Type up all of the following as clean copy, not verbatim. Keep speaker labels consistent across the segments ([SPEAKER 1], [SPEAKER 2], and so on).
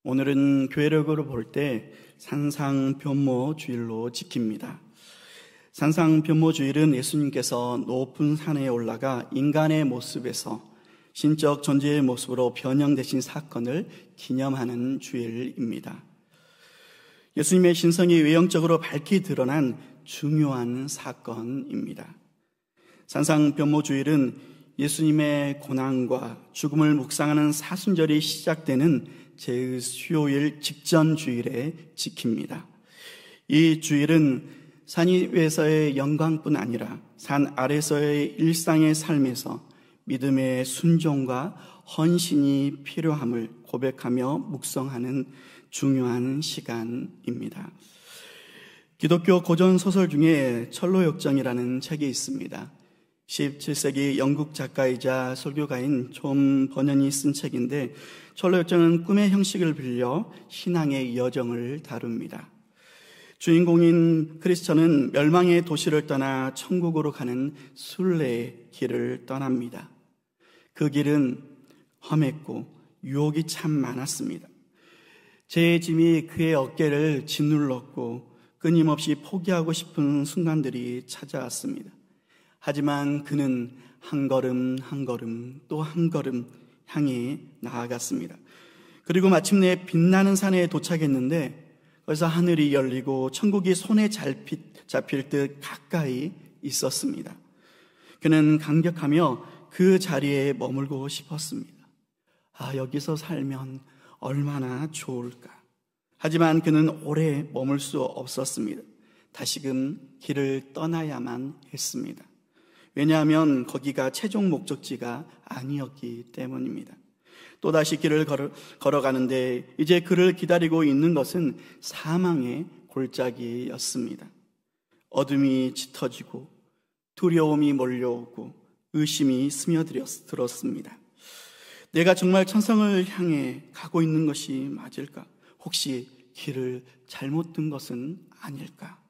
[SPEAKER 1] 오늘은 교회력으로 볼 때 산상변모주일로 지킵니다. 산상변모주일은 예수님께서 높은 산에 올라가 인간의 모습에서 신적 존재의 모습으로 변형되신 사건을 기념하는 주일입니다. 예수님의 신성이 외형적으로 밝히 드러난 중요한 사건입니다. 산상변모주일은 예수님의 고난과 죽음을 묵상하는 사순절이 시작되는 제 수요일 직전 주일에 지킵니다. 이 주일은 산 위에서의 영광뿐 아니라 산 아래서의 일상의 삶에서 믿음의 순종과 헌신이 필요함을 고백하며 묵상하는 중요한 시간입니다. 기독교 고전 소설 중에 철로역정이라는 책이 있습니다. 17세기 영국 작가이자 설교가인 존 버년이 쓴 책인데, 철로역정은 꿈의 형식을 빌려 신앙의 여정을 다룹니다. 주인공인 크리스천은 멸망의 도시를 떠나 천국으로 가는 순례의 길을 떠납니다. 그 길은 험했고 유혹이 참 많았습니다. 죄의 짐이 그의 어깨를 짓눌렀고 끊임없이 포기하고 싶은 순간들이 찾아왔습니다. 하지만 그는 한 걸음 한 걸음 또 한 걸음 향해 나아갔습니다. 그리고 마침내 빛나는 산에 도착했는데, 거기서 하늘이 열리고 천국이 손에 잡힐 듯 가까이 있었습니다. 그는 감격하며 그 자리에 머물고 싶었습니다. 여기서 살면 얼마나 좋을까. 하지만 그는 오래 머물 수 없었습니다. 다시금 길을 떠나야만 했습니다. 왜냐하면 거기가 최종 목적지가 아니었기 때문입니다. 또다시 길을 걸어가는데 이제 그를 기다리고 있는 것은 사망의 골짜기였습니다. 어둠이 짙어지고 두려움이 몰려오고 의심이 스며들었습니다. 내가 정말 천성을 향해 가고 있는 것이 맞을까? 혹시 길을 잘못 든 것은 아닐까?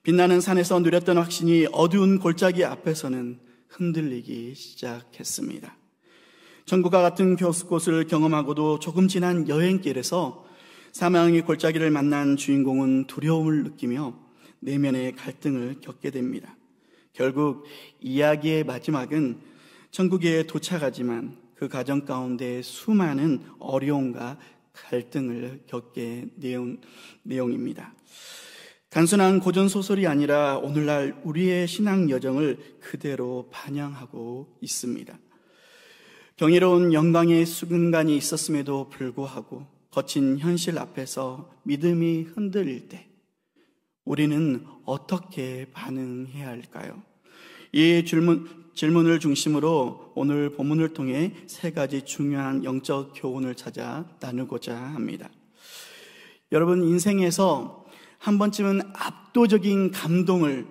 [SPEAKER 1] 빛나는 산에서 누렸던 확신이 어두운 골짜기 앞에서는 흔들리기 시작했습니다. 천국과 같은 곳을 경험하고도 조금 지난 여행길에서 사망의 골짜기를 만난 주인공은 두려움을 느끼며 내면의 갈등을 겪게 됩니다. 결국 이야기의 마지막은 천국에 도착하지만 그 과정 가운데 수많은 어려움과 갈등을 겪게 내용입니다. 단순한 고전소설이 아니라 오늘날 우리의 신앙 여정을 그대로 반영하고 있습니다. 경이로운 영광의 순간이 있었음에도 불구하고 거친 현실 앞에서 믿음이 흔들릴 때 우리는 어떻게 반응해야 할까요? 이 질문을 중심으로 오늘 본문을 통해 세 가지 중요한 영적 교훈을 찾아 나누고자 합니다. 여러분, 인생에서 한 번쯤은 압도적인 감동을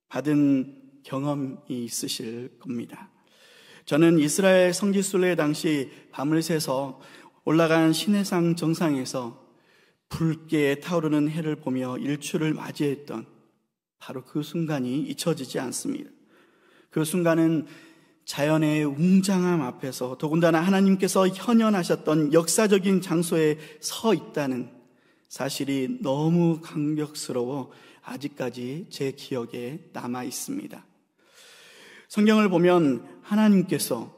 [SPEAKER 1] 받은 경험이 있으실 겁니다. 저는 이스라엘 성지 순례 당시 밤을 새서 올라간 시내산 정상에서 붉게 타오르는 해를 보며 일출을 맞이했던 바로 그 순간이 잊혀지지 않습니다. 그 순간은 자연의 웅장함 앞에서, 더군다나 하나님께서 현현하셨던 역사적인 장소에 서 있다는 사실이 너무 감격스러워 아직까지 제 기억에 남아 있습니다. 성경을 보면 하나님께서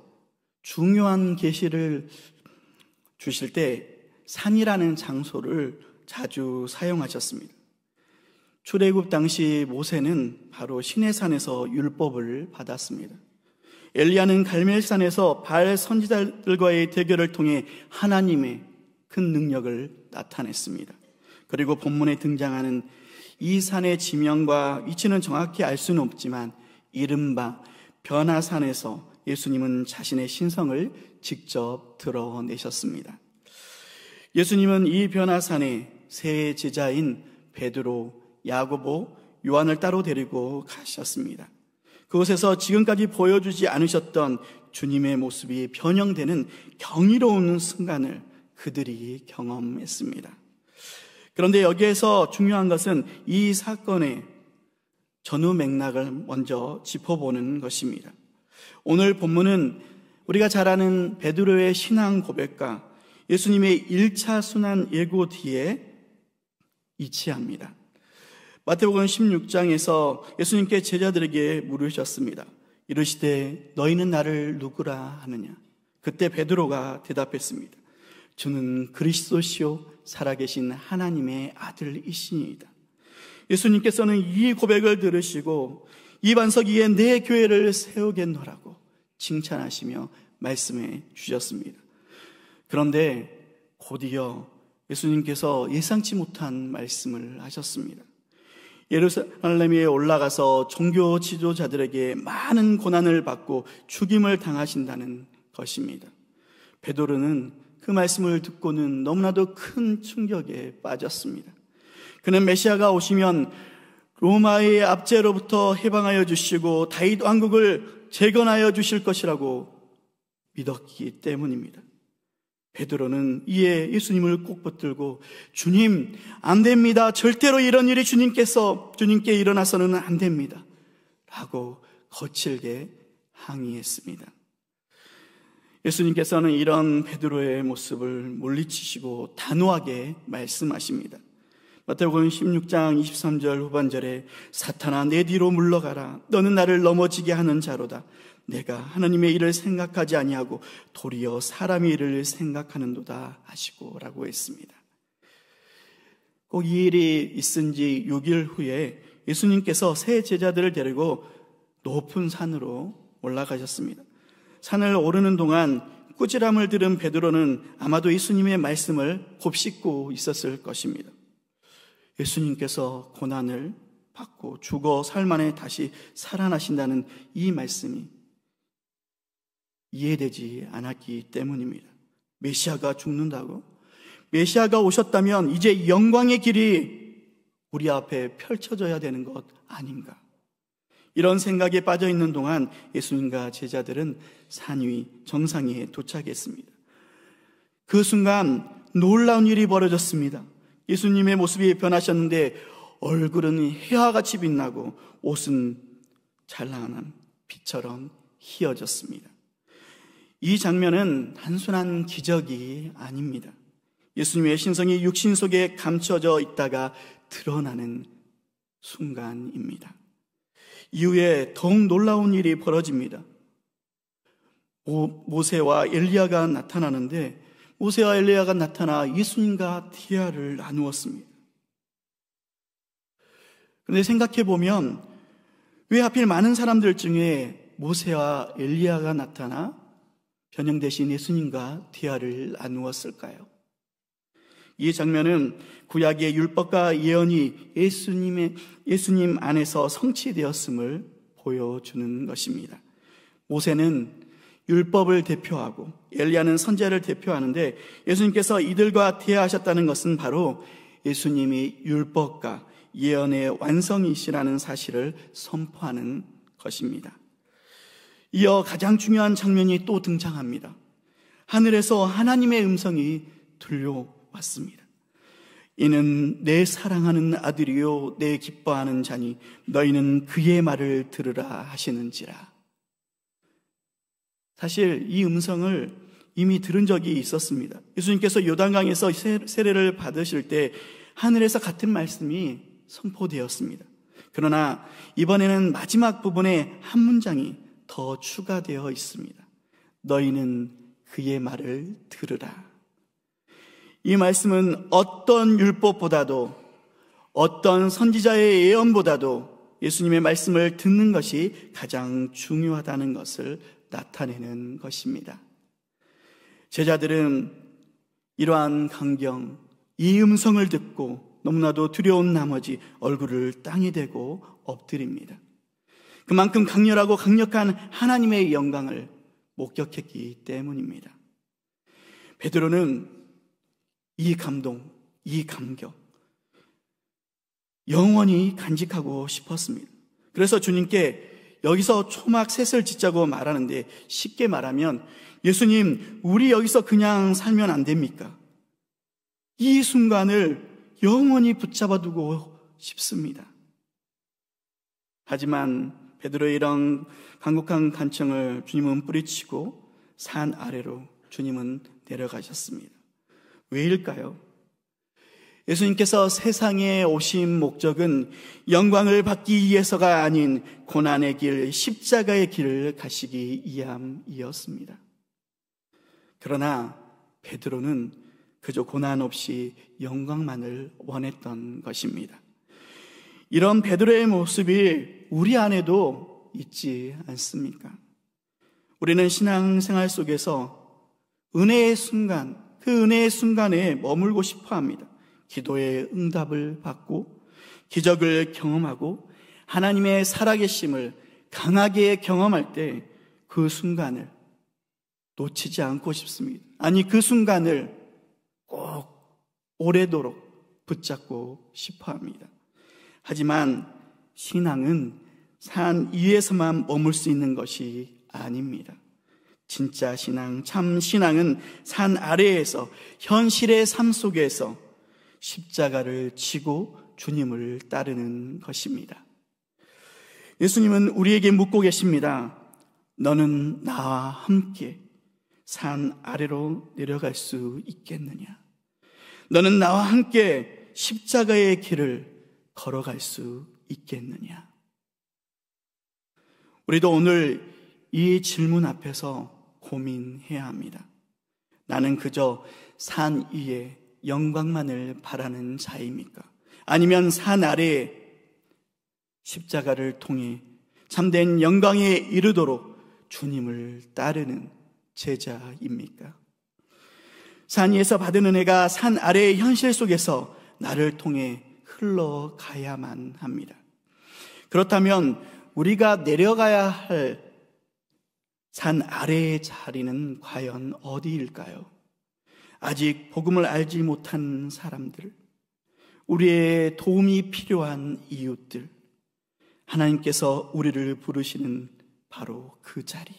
[SPEAKER 1] 중요한 계시를 주실 때 산이라는 장소를 자주 사용하셨습니다. 출애굽 당시 모세는 바로 시내산에서 율법을 받았습니다. 엘리야는 갈멜산에서 바알 선지자들과의 대결을 통해 하나님의 큰 능력을 나타냈습니다. 그리고 본문에 등장하는 이 산의 지명과 위치는 정확히 알 수는 없지만 이른바 변화산에서 예수님은 자신의 신성을 직접 드러내셨습니다. 예수님은 이 변화산에 세 제자인 베드로, 야고보, 요한을 따로 데리고 가셨습니다. 그곳에서 지금까지 보여주지 않으셨던 주님의 모습이 변형되는 경이로운 순간을 그들이 경험했습니다. 그런데 여기에서 중요한 것은 이 사건의 전후 맥락을 먼저 짚어보는 것입니다. 오늘 본문은 우리가 잘 아는 베드로의 신앙 고백과 예수님의 1차 순환 예고 뒤에 이치합니다. 마태복음 16장에서 예수님께 제자들에게 물으셨습니다. 이르시되 너희는 나를 누구라 하느냐? 그때 베드로가 대답했습니다. 주는 그리스도시요 살아계신 하나님의 아들이시니이다. 예수님께서는 이 고백을 들으시고 이 반석 위에 내 교회를 세우겠노라고 칭찬하시며 말씀해 주셨습니다. 그런데 곧이어 예수님께서 예상치 못한 말씀을 하셨습니다. 예루살렘에 올라가서 종교 지도자들에게 많은 고난을 받고 죽임을 당하신다는 것입니다. 베드로는 그 말씀을 듣고는 너무나도 큰 충격에 빠졌습니다. 그는 메시아가 오시면 로마의 압제로부터 해방하여 주시고 다윗 왕국을 재건하여 주실 것이라고 믿었기 때문입니다. 베드로는 이에 예수님을 꼭 붙들고 주님, 안 됩니다. 절대로 이런 일이 주님께 일어나서는 안 됩니다. 라고 거칠게 항의했습니다. 예수님께서는 이런 베드로의 모습을 물리치시고 단호하게 말씀하십니다. 마태복음 16장 23절 후반절에 사탄아 내 뒤로 물러가라. 너는 나를 넘어지게 하는 자로다. 내가 하나님의 일을 생각하지 아니하고 도리어 사람의 일을 생각하는도다 하시고 라고 했습니다. 꼭 이 일이 있은 지 6일 후에 예수님께서 세 제자들을 데리고 높은 산으로 올라가셨습니다. 산을 오르는 동안 꾸지람을 들은 베드로는 아마도 예수님의 말씀을 곱씹고 있었을 것입니다. 예수님께서 고난을 받고 죽어 사흘 만에 다시 살아나신다는 이 말씀이 이해되지 않았기 때문입니다. 메시아가 죽는다고? 메시아가 오셨다면 이제 영광의 길이 우리 앞에 펼쳐져야 되는 것 아닌가? 이런 생각에 빠져 있는 동안 예수님과 제자들은 산 위 정상에 도착했습니다. 그 순간 놀라운 일이 벌어졌습니다. 예수님의 모습이 변하셨는데 얼굴은 해와같이 빛나고 옷은 찬란한 빛처럼 희어졌습니다. 이 장면은 단순한 기적이 아닙니다. 예수님의 신성이 육신 속에 감춰져 있다가 드러나는 순간입니다. 이후에 더욱 놀라운 일이 벌어집니다. 모세와 엘리야가 나타나는데 모세와 엘리야가 나타나 예수님과 대화를 나누었습니다. 그런데 생각해 보면 왜 하필 많은 사람들 중에 모세와 엘리야가 나타나 변형 대신 예수님과 대화를 나누었을까요? 이 장면은 구약의 율법과 예언이 예수님 안에서 성취되었음을 보여주는 것입니다. 모세는 율법을 대표하고 엘리야는 선지자를 대표하는데 예수님께서 이들과 대화하셨다는 것은 바로 예수님이 율법과 예언의 완성이시라는 사실을 선포하는 것입니다. 이어 가장 중요한 장면이 또 등장합니다. 하늘에서 하나님의 음성이 들려왔습니다. 이는 내 사랑하는 아들이요 내 기뻐하는 자니 너희는 그의 말을 들으라 하시는지라. 사실 이 음성을 이미 들은 적이 있었습니다. 예수님께서 요단강에서 세례를 받으실 때 하늘에서 같은 말씀이 선포되었습니다. 그러나 이번에는 마지막 부분에 한 문장이 더 추가되어 있습니다. 너희는 그의 말을 들으라. 이 말씀은 어떤 율법보다도 어떤 선지자의 예언보다도 예수님의 말씀을 듣는 것이 가장 중요하다는 것을 나타내는 것입니다. 제자들은 이러한 광경, 이 음성을 듣고 너무나도 두려운 나머지 얼굴을 땅에 대고 엎드립니다. 그만큼 강렬하고 강력한 하나님의 영광을 목격했기 때문입니다. 베드로는 이 감동, 이 감격 영원히 간직하고 싶었습니다. 그래서 주님께 여기서 초막 셋을 짓자고 말하는데 쉽게 말하면 예수님, 우리 여기서 그냥 살면 안 됩니까? 이 순간을 영원히 붙잡아 두고 싶습니다. 하지만 베드로의 이런 간곡한 간청을 주님은 뿌리치고 산 아래로 주님은 내려가셨습니다. 왜일까요? 예수님께서 세상에 오신 목적은 영광을 받기 위해서가 아닌 고난의 길, 십자가의 길을 가시기 위함이었습니다. 그러나 베드로는 그저 고난 없이 영광만을 원했던 것입니다. 이런 베드로의 모습이 우리 안에도 있지 않습니까? 우리는 신앙생활 속에서 은혜의 순간, 그 은혜의 순간에 머물고 싶어 합니다. 기도의 응답을 받고 기적을 경험하고 하나님의 살아계심을 강하게 경험할 때 그 순간을 놓치지 않고 싶습니다. 아니, 그 순간을 꼭 오래도록 붙잡고 싶어 합니다. 하지만 신앙은 산 위에서만 머물 수 있는 것이 아닙니다. 진짜 신앙, 참 신앙은 산 아래에서 현실의 삶 속에서 십자가를 지고 주님을 따르는 것입니다. 예수님은 우리에게 묻고 계십니다. 너는 나와 함께 산 아래로 내려갈 수 있겠느냐? 너는 나와 함께 십자가의 길을 걸어갈 수 있겠느냐? 우리도 오늘 이 질문 앞에서 고민해야 합니다. 나는 그저 산 위에 영광만을 바라는 자입니까? 아니면 산 아래에 십자가를 통해 참된 영광에 이르도록 주님을 따르는 제자입니까? 산 위에서 받은 은혜가 산 아래의 현실 속에서 나를 통해 흘러가야만 합니다. 그렇다면 우리가 내려가야 할 산 아래의 자리는 과연 어디일까요? 아직 복음을 알지 못한 사람들, 우리의 도움이 필요한 이웃들, 하나님께서 우리를 부르시는 바로 그 자리.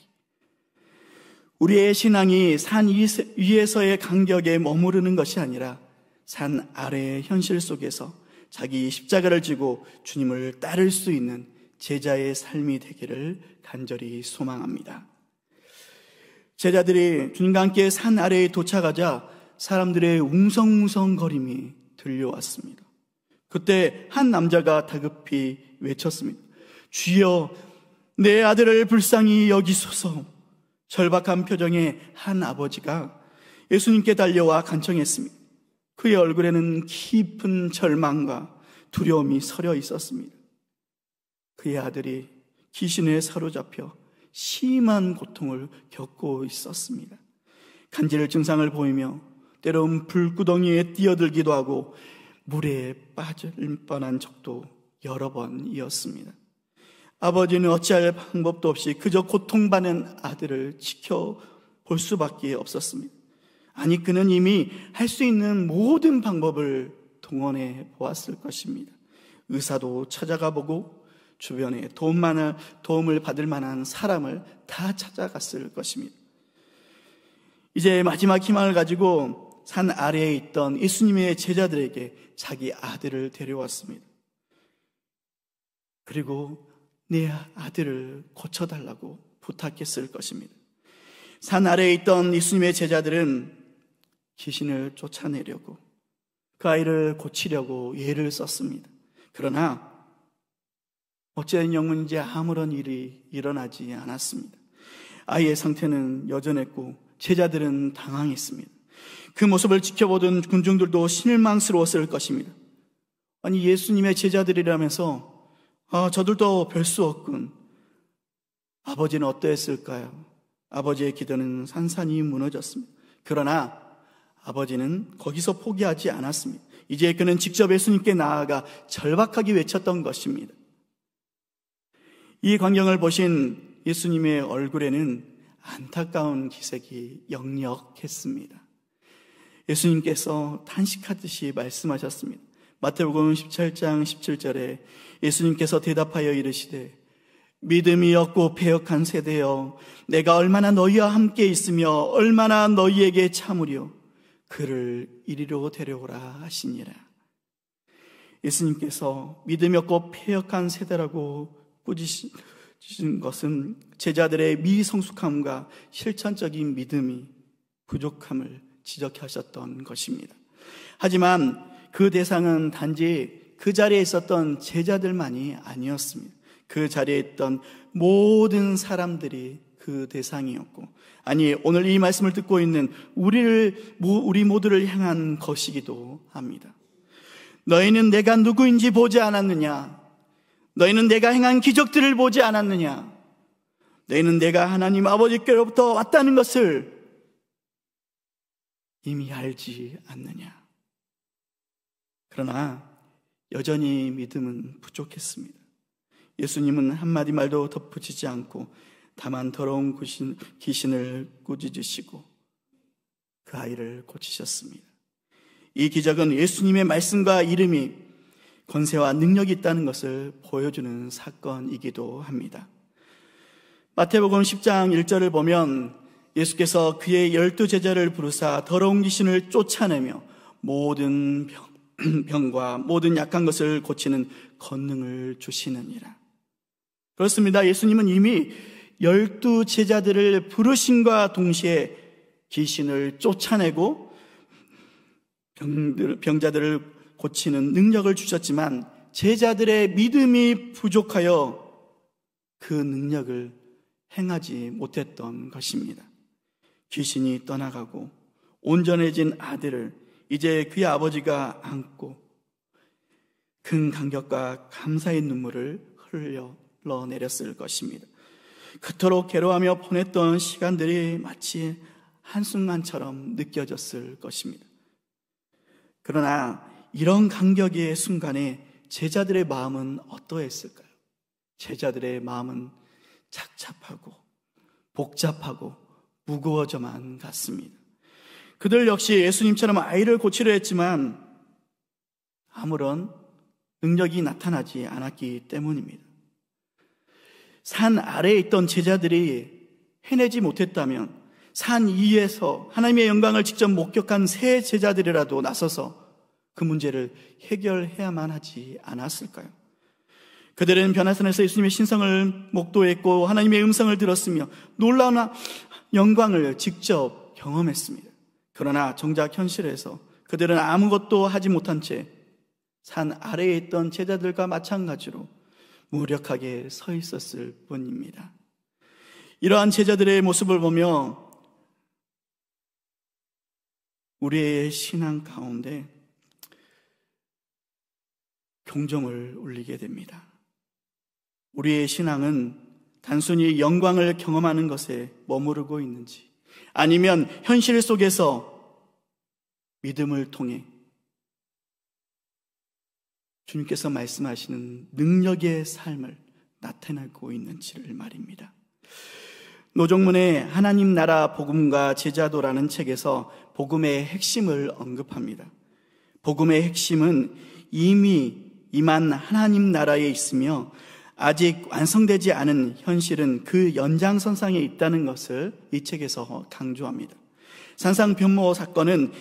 [SPEAKER 1] 우리의 신앙이 산 위에서의 간격에 머무르는 것이 아니라 산 아래의 현실 속에서 자기 십자가를 지고 주님을 따를 수 있는 제자의 삶이 되기를 간절히 소망합니다. 제자들이 주님과 함께 산 아래에 도착하자 사람들의 웅성웅성거림이 들려왔습니다. 그때 한 남자가 다급히 외쳤습니다. 주여, 내 아들을 불쌍히 여기소서. 절박한 표정의 한 아버지가 예수님께 달려와 간청했습니다. 그의 얼굴에는 깊은 절망과 두려움이 서려 있었습니다. 그의 아들이 귀신에 사로잡혀 심한 고통을 겪고 있었습니다. 간질 증상을 보이며 때론 불구덩이에 뛰어들기도 하고 물에 빠질 뻔한 적도 여러 번이었습니다. 아버지는 어찌할 방법도 없이 그저 고통받는 아들을 지켜볼 수밖에 없었습니다. 아니, 그는 이미 할 수 있는 모든 방법을 동원해 보았을 것입니다. 의사도 찾아가 보고 주변에 도움을 받을 만한 사람을 다 찾아갔을 것입니다. 이제 마지막 희망을 가지고 산 아래에 있던 예수님의 제자들에게 자기 아들을 데려왔습니다. 그리고 내 아들을 고쳐달라고 부탁했을 것입니다. 산 아래에 있던 예수님의 제자들은 귀신을 쫓아내려고 그 아이를 고치려고 애를 썼습니다. 그러나 어찌된 영문인지 아무런 일이 일어나지 않았습니다. 아이의 상태는 여전했고 제자들은 당황했습니다. 그 모습을 지켜보던 군중들도 실망스러웠을 것입니다. 아니, 예수님의 제자들이라면서 저들도 별 수 없군. 아버지는 어떠했을까요? 아버지의 기도는 산산이 무너졌습니다. 그러나 아버지는 거기서 포기하지 않았습니다. 이제 그는 직접 예수님께 나아가 절박하게 외쳤던 것입니다. 이 광경을 보신 예수님의 얼굴에는 안타까운 기색이 역력했습니다. 예수님께서 탄식하듯이 말씀하셨습니다. 마태복음 17장 17절에 예수님께서 대답하여 이르시되 믿음이 없고 패역한 세대여, 내가 얼마나 너희와 함께 있으며 얼마나 너희에게 참으려 그를 이리로 데려오라 하시니라. 예수님께서 믿음이 없고 패역한 세대라고 꾸짖으신 것은 제자들의 미성숙함과 실천적인 믿음이 부족함을 지적하셨던 것입니다. 하지만 그 대상은 단지 그 자리에 있었던 제자들만이 아니었습니다. 그 자리에 있던 모든 사람들이 그 대상이었고, 아니 오늘 이 말씀을 듣고 있는 우리 모두를 향한 것이기도 합니다. 너희는 내가 누구인지 보지 않았느냐? 너희는 내가 행한 기적들을 보지 않았느냐? 너희는 내가 하나님 아버지께로부터 왔다는 것을 이미 알지 않느냐? 그러나 여전히 믿음은 부족했습니다. 예수님은 한마디 말도 덧붙이지 않고 다만 더러운 귀신을 꾸짖으시고 그 아이를 고치셨습니다. 이 기적은 예수님의 말씀과 이름이 권세와 능력이 있다는 것을 보여주는 사건이기도 합니다. 마태복음 10장 1절을 보면 예수께서 그의 12제자를 부르사 더러운 귀신을 쫓아내며 모든 병과 모든 약한 것을 고치는 권능을 주시느니라. 그렇습니다. 예수님은 이미 12제자들을 부르심과 동시에 귀신을 쫓아내고 병자들을 고치는 능력을 주셨지만 제자들의 믿음이 부족하여 그 능력을 행하지 못했던 것입니다. 귀신이 떠나가고 온전해진 아들을 이제 그의 아버지가 안고 큰 감격과 감사의 눈물을 흘러내렸을 것입니다. 그토록 괴로워하며 보냈던 시간들이 마치 한순간처럼 느껴졌을 것입니다. 그러나 이런 감격의 순간에 제자들의 마음은 어떠했을까요? 제자들의 마음은 착잡하고 복잡하고 무거워져만 갔습니다. 그들 역시 예수님처럼 아이를 고치려 했지만 아무런 능력이 나타나지 않았기 때문입니다. 산 아래에 있던 제자들이 해내지 못했다면 산 위에서 하나님의 영광을 직접 목격한 새 제자들이라도 나서서 그 문제를 해결해야만 하지 않았을까요? 그들은 변화산에서 예수님의 신성을 목도했고 하나님의 음성을 들었으며 놀라운 영광을 직접 경험했습니다. 그러나 정작 현실에서 그들은 아무것도 하지 못한 채 산 아래에 있던 제자들과 마찬가지로 무력하게 서 있었을 뿐입니다. 이러한 제자들의 모습을 보며 우리의 신앙 가운데 경종을 울리게 됩니다. 우리의 신앙은 단순히 영광을 경험하는 것에 머무르고 있는지, 아니면 현실 속에서 믿음을 통해 주님께서 말씀하시는 능력의 삶을 나타내고 있는지를 말입니다. 노종문의 하나님 나라 복음과 제자도라는 책에서 복음의 핵심을 언급합니다. 복음의 핵심은 이미 임한 하나님 나라에 있으며 아직 완성되지 않은 현실은 그 연장선상에 있다는 것을 이 책에서 강조합니다. 산상변모 사건은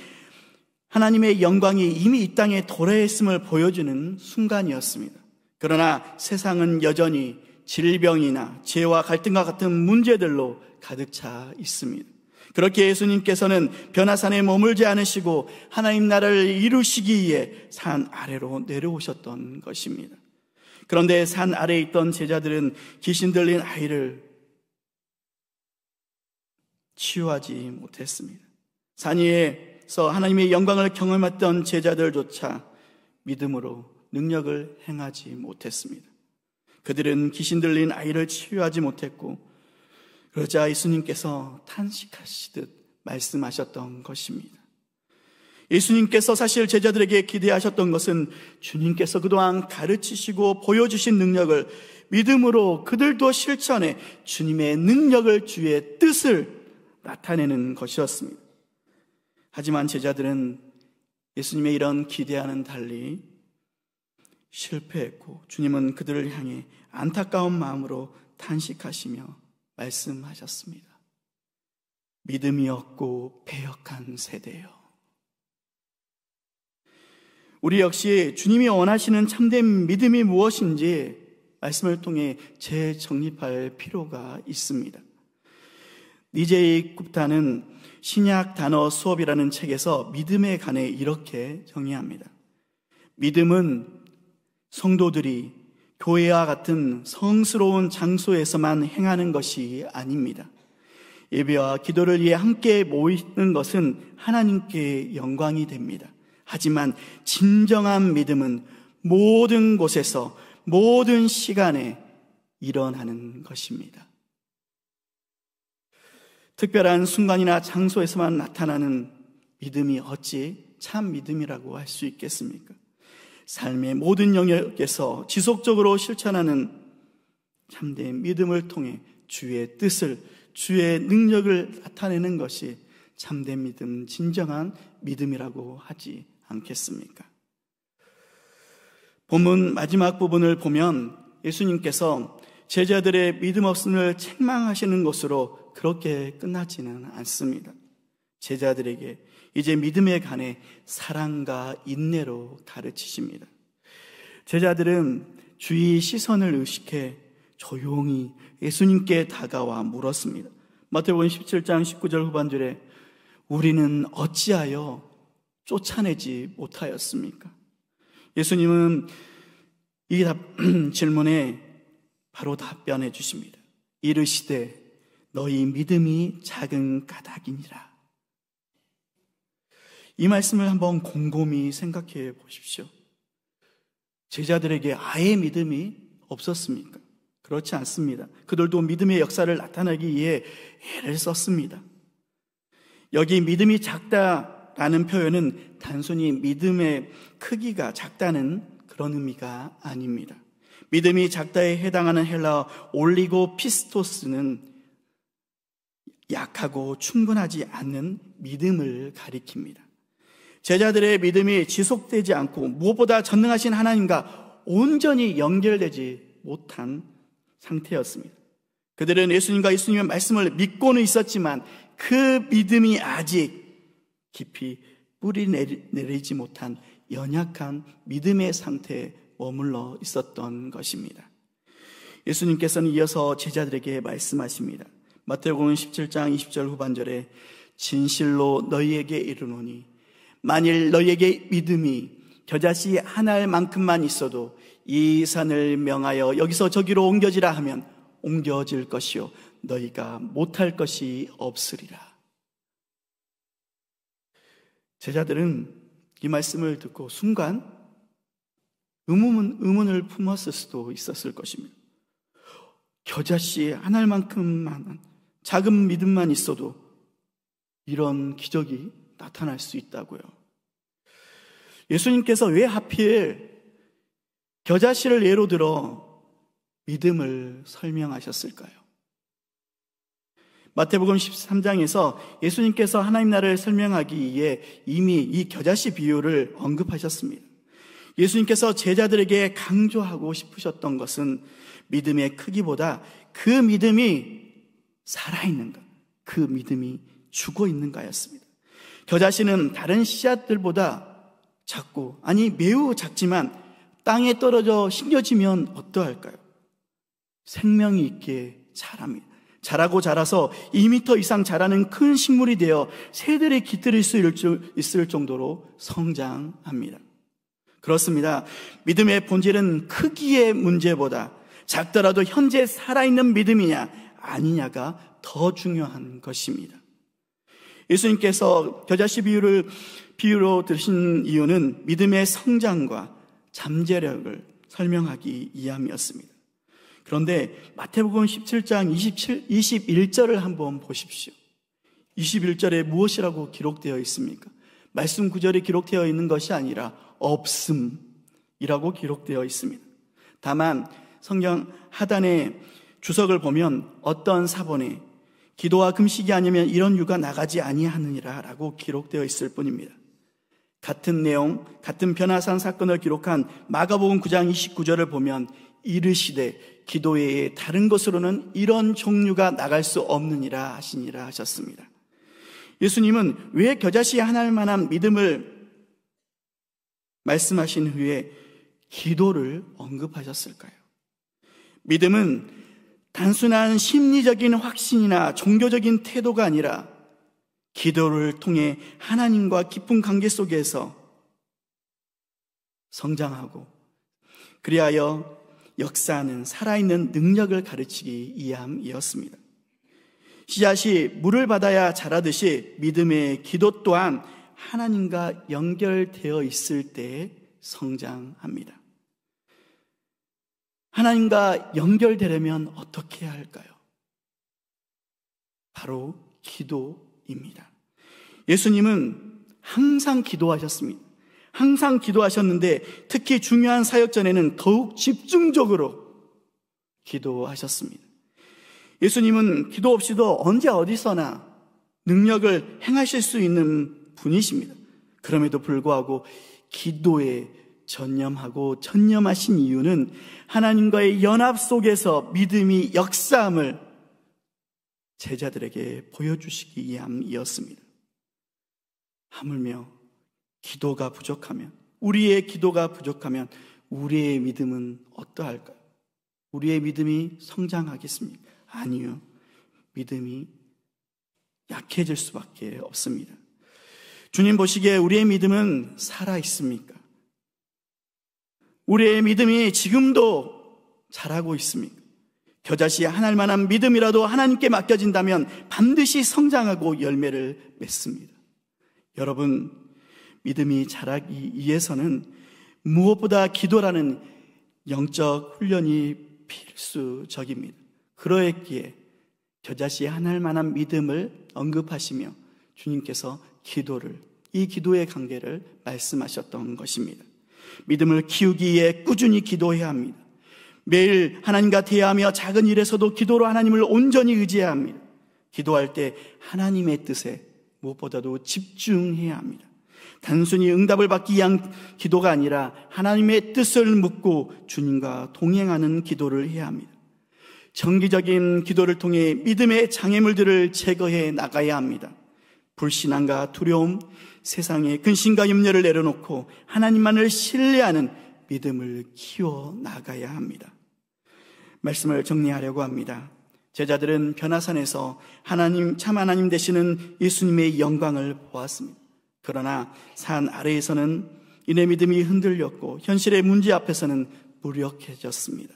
[SPEAKER 1] 하나님의 영광이 이미 이 땅에 도래했음을 보여주는 순간이었습니다. 그러나 세상은 여전히 질병이나 죄와 갈등과 같은 문제들로 가득 차 있습니다. 그렇게 예수님께서는 변화산에 머물지 않으시고 하나님 나라를 이루시기 위해 산 아래로 내려오셨던 것입니다. 그런데 산 아래에 있던 제자들은 귀신 들린 아이를 치유하지 못했습니다. 산 위에서 하나님의 영광을 경험했던 제자들조차 믿음으로 능력을 행하지 못했습니다. 그들은 귀신 들린 아이를 치유하지 못했고, 그러자 예수님께서 탄식하시듯 말씀하셨던 것입니다. 예수님께서 사실 제자들에게 기대하셨던 것은 주님께서 그동안 가르치시고 보여주신 능력을 믿음으로 그들도 실천해 주님의 능력을, 주의 뜻을 나타내는 것이었습니다. 하지만 제자들은 예수님의 이런 기대와는 달리 실패했고, 주님은 그들을 향해 안타까운 마음으로 탄식하시며 말씀하셨습니다. 믿음이 없고 패역한 세대요. 우리 역시 주님이 원하시는 참된 믿음이 무엇인지 말씀을 통해 재정립할 필요가 있습니다. 니제이 굽타는 신약 단어 수업이라는 책에서 믿음에 관해 이렇게 정의합니다. 믿음은 성도들이 교회와 같은 성스러운 장소에서만 행하는 것이 아닙니다. 예배와 기도를 위해 함께 모이는 것은 하나님께 영광이 됩니다. 하지만 진정한 믿음은 모든 곳에서 모든 시간에 일어나는 것입니다. 특별한 순간이나 장소에서만 나타나는 믿음이 어찌 참 믿음이라고 할 수 있겠습니까? 삶의 모든 영역에서 지속적으로 실천하는 참된 믿음을 통해 주의 뜻을, 주의 능력을 나타내는 것이 참된 믿음, 진정한 믿음이라고 하지 않겠습니까? 본문 마지막 부분을 보면 예수님께서 제자들의 믿음 없음을 책망하시는 것으로 그렇게 끝나지는 않습니다. 제자들에게 이제 믿음에 관해 사랑과 인내로 가르치십니다. 제자들은 주의 시선을 의식해 조용히 예수님께 다가와 물었습니다. 마태복음 17장 19절 후반절에 우리는 어찌하여 쫓아내지 못하였습니까? 예수님은 이 질문에 바로 답변해 주십니다. 이르시되 너희 믿음이 작은 까닭이니라. 이 말씀을 한번 곰곰이 생각해 보십시오. 제자들에게 아예 믿음이 없었습니까? 그렇지 않습니다. 그들도 믿음의 역사를 나타내기 위해 애를 썼습니다. 여기 믿음이 작다라는 표현은 단순히 믿음의 크기가 작다는 그런 의미가 아닙니다. 믿음이 작다에 해당하는 헬라어 올리고 피스토스는 약하고 충분하지 않는 믿음을 가리킵니다. 제자들의 믿음이 지속되지 않고 무엇보다 전능하신 하나님과 온전히 연결되지 못한 상태였습니다. 그들은 예수님과 예수님의 말씀을 믿고는 있었지만 그 믿음이 아직 깊이 뿌리 내리지 못한 연약한 믿음의 상태에 머물러 있었던 것입니다. 예수님께서는 이어서 제자들에게 말씀하십니다. 마태복음 17장 20절 후반절에 진실로 너희에게 이르노니 만일 너희에게 믿음이 겨자씨 한 알만큼만 있어도 이 산을 명하여 여기서 저기로 옮겨지라 하면 옮겨질 것이요 너희가 못할 것이 없으리라. 제자들은 이 말씀을 듣고 순간 의문을 품었을 수도 있었을 것입니다. 겨자씨 한 알만큼만 작은 믿음만 있어도 이런 기적이 나타날 수 있다고요. 예수님께서 왜 하필 겨자씨를 예로 들어 믿음을 설명하셨을까요? 마태복음 13장에서 예수님께서 하나님 나라를 설명하기 위해 이미 이 겨자씨 비유를 언급하셨습니다. 예수님께서 제자들에게 강조하고 싶으셨던 것은 믿음의 크기보다 그 믿음이 살아있는가, 그 믿음이 죽어있는가였습니다. 겨자씨는 다른 씨앗들보다 작고, 아니 매우 작지만 땅에 떨어져 심겨지면 어떠할까요? 생명이 있게 자랍니다. 자라고 자라서 2m 이상 자라는 큰 식물이 되어 새들이 깃들일 수 있을 정도로 성장합니다. 그렇습니다. 믿음의 본질은 크기의 문제보다 작더라도 현재 살아있는 믿음이냐 아니냐가 더 중요한 것입니다. 예수님께서 겨자씨 비유로 드신 이유는 믿음의 성장과 잠재력을 설명하기 위함이었습니다. 그런데 마태복음 17장 21절을 한번 보십시오. 21절에 무엇이라고 기록되어 있습니까? 말씀 구절이 기록되어 있는 것이 아니라 없음이라고 기록되어 있습니다. 다만 성경 하단의 주석을 보면 어떤 사본에 기도와 금식이 아니면 이런 유가 나가지 아니하느니라 라고 기록되어 있을 뿐입니다. 같은 내용, 같은 변화산 사건을 기록한 마가복음 9장 29절을 보면 이르시되 기도 외에 다른 것으로는 이런 종류가 나갈 수 없느니라 하시니라 하셨습니다. 예수님은 왜 겨자씨 한 알만한 믿음을 말씀하신 후에 기도를 언급하셨을까요? 믿음은 단순한 심리적인 확신이나 종교적인 태도가 아니라 기도를 통해 하나님과 깊은 관계 속에서 성장하고 그리하여 역사하는 살아있는 능력을 가르치기 위함이었습니다. 씨앗이 물을 받아야 자라듯이 믿음의 기도 또한 하나님과 연결되어 있을 때 성장합니다. 하나님과 연결되려면 어떻게 해야 할까요? 바로 기도입니다. 예수님은 항상 기도하셨습니다. 항상 기도하셨는데 특히 중요한 사역 전에는 더욱 집중적으로 기도하셨습니다. 예수님은 기도 없이도 언제 어디서나 능력을 행하실 수 있는 분이십니다. 그럼에도 불구하고 기도에 전념하신 이유는 하나님과의 연합 속에서 믿음이 역사함을 제자들에게 보여주시기 위함이었습니다. 하물며 기도가 부족하면, 우리의 기도가 부족하면 우리의 믿음은 어떠할까요? 우리의 믿음이 성장하겠습니까? 아니요. 믿음이 약해질 수밖에 없습니다. 주님 보시기에 우리의 믿음은 살아있습니까? 우리의 믿음이 지금도 자라고 있습니까? 겨자씨 한 알만한 믿음이라도 하나님께 맡겨진다면 반드시 성장하고 열매를 맺습니다. 여러분, 믿음이 자라기 위해서는 무엇보다 기도라는 영적 훈련이 필수적입니다. 그러했기에 겨자씨 한 알만한 믿음을 언급하시며 주님께서 이 기도의 관계를 말씀하셨던 것입니다. 믿음을 키우기 위해 꾸준히 기도해야 합니다. 매일 하나님과 대화하며 작은 일에서도 기도로 하나님을 온전히 의지해야 합니다. 기도할 때 하나님의 뜻에 무엇보다도 집중해야 합니다. 단순히 응답을 받기 위한 기도가 아니라 하나님의 뜻을 묻고 주님과 동행하는 기도를 해야 합니다. 정기적인 기도를 통해 믿음의 장애물들을 제거해 나가야 합니다. 불신앙과 두려움, 세상의 근심과 염려를 내려놓고 하나님만을 신뢰하는 믿음을 키워 나가야 합니다. 말씀을 정리하려고 합니다. 제자들은 변화산에서 참 하나님 되시는 예수님의 영광을 보았습니다. 그러나 산 아래에서는 이내 믿음이 흔들렸고 현실의 문제 앞에서는 무력해졌습니다.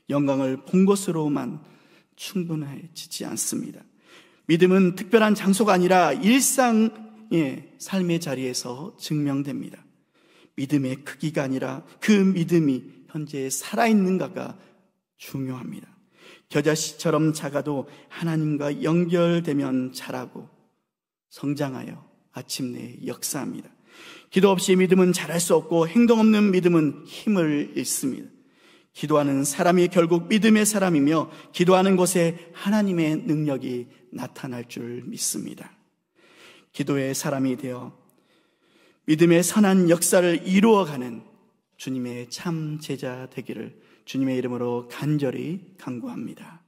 [SPEAKER 1] 영광을 본 것으로만 충분해지지 않습니다. 믿음은 특별한 장소가 아니라 일상의 삶의 자리에서 증명됩니다. 믿음의 크기가 아니라 그 믿음이 현재 살아있는가가 중요합니다. 겨자씨처럼 작아도 하나님과 연결되면 자라고 성장하여 아침내 역사합니다. 기도 없이 믿음은 자랄 수 없고 행동 없는 믿음은 힘을 잃습니다. 기도하는 사람이 결국 믿음의 사람이며 기도하는 곳에 하나님의 능력이 나타날 줄 믿습니다. 기도의 사람이 되어 믿음의 선한 역사를 이루어가는 주님의 참 제자 되기를 주님의 이름으로 간절히 간구합니다.